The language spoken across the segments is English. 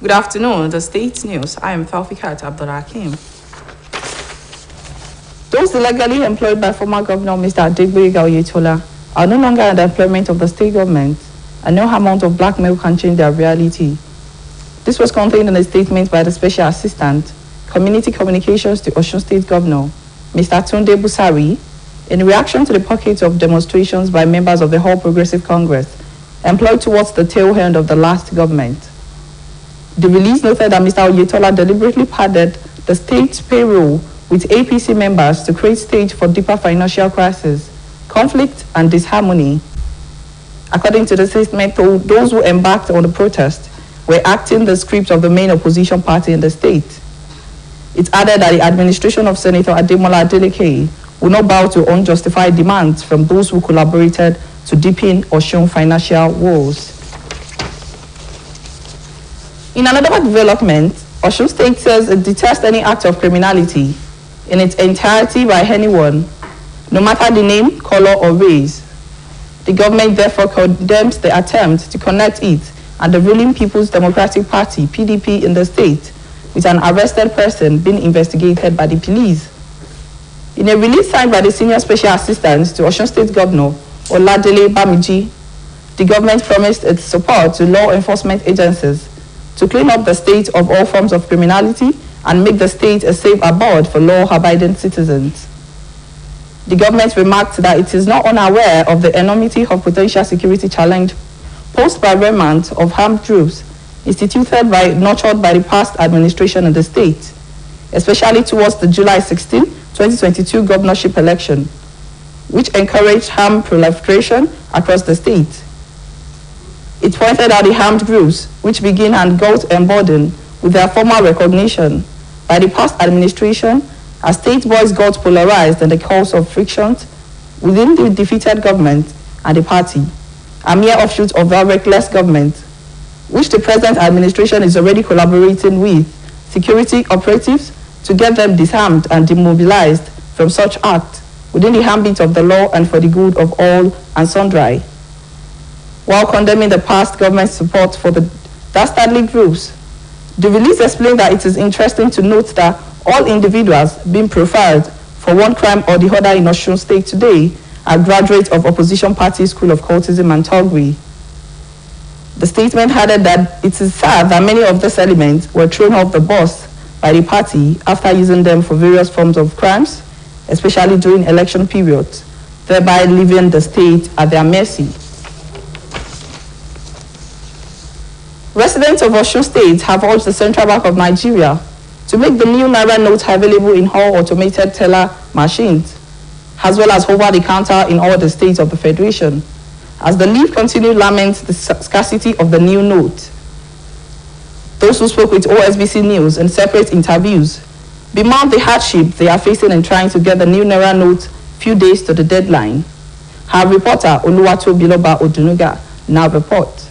Good afternoon, the State News. I am Falfikat Abdulhakim. Those illegally employed by former Governor Mr. Adegboyega Oyetola are no longer under employment of the state government, and no amount of blackmail can change their reality. This was contained in a statement by the Special Assistant, Community Communications to Osun State Governor, Mr. Tunde Busari, in reaction to the pockets of demonstrations by members of the All Progressive Congress employed towards the tail end of the last government. The release noted that Mr. Oyetola deliberately padded the state's payroll with APC members to create stage for deeper financial crisis, conflict, and disharmony. According to the statement, those who embarked on the protest were acting the script of the main opposition party in the state. It added that the administration of Senator Ademola Adeleke will not bow to unjustified demands from those who collaborated to deepen Osun financial woes. In another development, Osun State says it detests any act of criminality in its entirety by anyone, no matter the name, color, or race. The government therefore condemns the attempt to connect it and the ruling People's Democratic Party, PDP, in the state with an arrested person being investigated by the police. In a release signed by the Senior Special Assistant to Osun State Governor, Oladele Bamiji, the government promised its support to law enforcement agencies to clean up the state of all forms of criminality and make the state a safe abode for law-abiding citizens. The government remarked that it is not unaware of the enormity of potential security challenge posed by remnants of armed groups nurtured by the past administration in the state, especially towards the July 16, 2022 governorship election, which encouraged armed proliferation across the state. It pointed out the armed groups, which begin and got emboldened with their former recognition by the past administration as state boys got polarized in the cause of frictions within the defeated government and the party, a mere offshoot of the reckless government, which the present administration is already collaborating with security operatives to get them disarmed and demobilized from such acts within the ambit of the law and for the good of all and sundry. While condemning the past government's support for the dastardly groups, the release explained that it is interesting to note that all individuals being profiled for one crime or the other in Osun State today are graduates of opposition party School of Cultism and Toggery. The statement added that it is sad that many of these elements were thrown off the bus by the party after using them for various forms of crimes, especially during election periods, thereby leaving the state at their mercy. Residents of Osun State have urged the Central Bank of Nigeria to make the new Naira notes available in all automated teller machines, as well as over-the-counter in all the states of the Federation, as the leaf continued laments the scarcity of the new note. Those who spoke with Osbc News in separate interviews bemoaned the hardship they are facing in trying to get the new Naira note few days to the deadline. Our reporter, Oluwatobiloba Odunuga, now reports.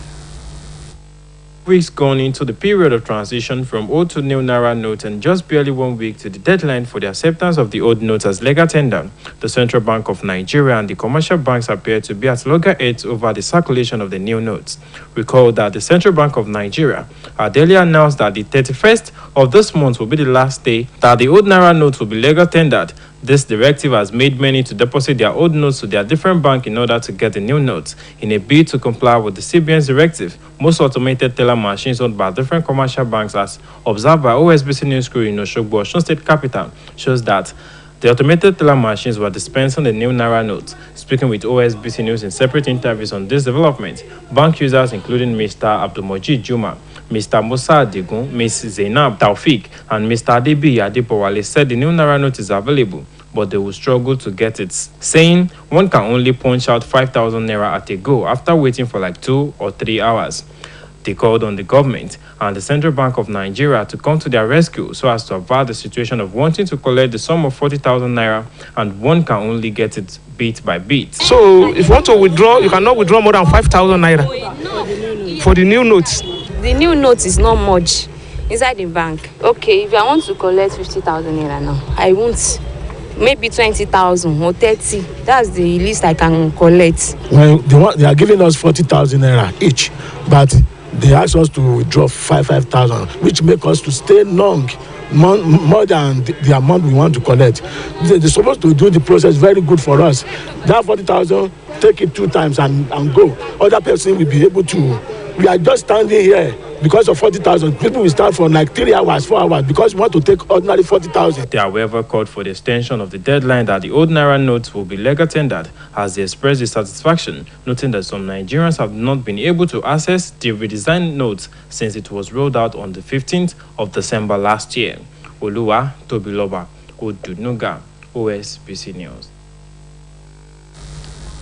Weeks gone into the period of transition from old to new Naira notes and just barely 1 week to the deadline for the acceptance of the old notes as legal tender, the Central Bank of Nigeria and the commercial banks appear to be at loggerheads over the circulation of the new notes. Recall that the Central Bank of Nigeria had earlier announced that the 31st of this month will be the last day that the old Naira notes will be legal tendered. This directive has made many to deposit their old notes to their different bank in order to get the new notes. In a bid to comply with the CBN's directive, most automated teller machines owned by different commercial banks, as observed by Osbc News Crew in Oshogbo, Osun State Capital, shows that the automated teller machines were dispensing the new Naira notes. Speaking with Osbc News in separate interviews on this development, bank users including Mr. Abdulmojid Juma, Mr. Musa Adigun, Ms. Zainab Taufik, and Mr. Adebi Adepowale said the new Naira note is available, but they will struggle to get it, saying one can only punch out 5,000 Naira at a go after waiting for like 2 or 3 hours. They called on the government and the Central Bank of Nigeria to come to their rescue so as to avert the situation of wanting to collect the sum of 40,000 Naira and one can only get it bit by bit. So if you want to withdraw, you cannot withdraw more than 5,000 Naira for the new notes. The new note is not much inside the bank. Okay, if I want to collect 50,000 Naira now, I won't. Maybe 20,000 or 30. That's the least I can collect. Well, they are giving us 40,000 Naira each, but they asked us to withdraw 5,000, which make us to stay long, more than the amount we want to collect. They're supposed to do the process very good for us. That 40,000, take it 2 times and go. Other person will be able to. We are just standing here because of 40,000. People will start for like 3 hours, 4 hours because we want to take ordinary 40,000. They, however, called for the extension of the deadline that the old Naira notes will be legal tendered, as they expressed dissatisfaction, noting that some Nigerians have not been able to access the redesigned notes since it was rolled out on the 15th of December last year. Oluwa Tobiloba, Odunuga, Osbc News.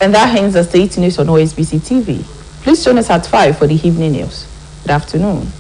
And that ends the state news on Osbc TV. Please join us at 5 for the evening news. Good afternoon.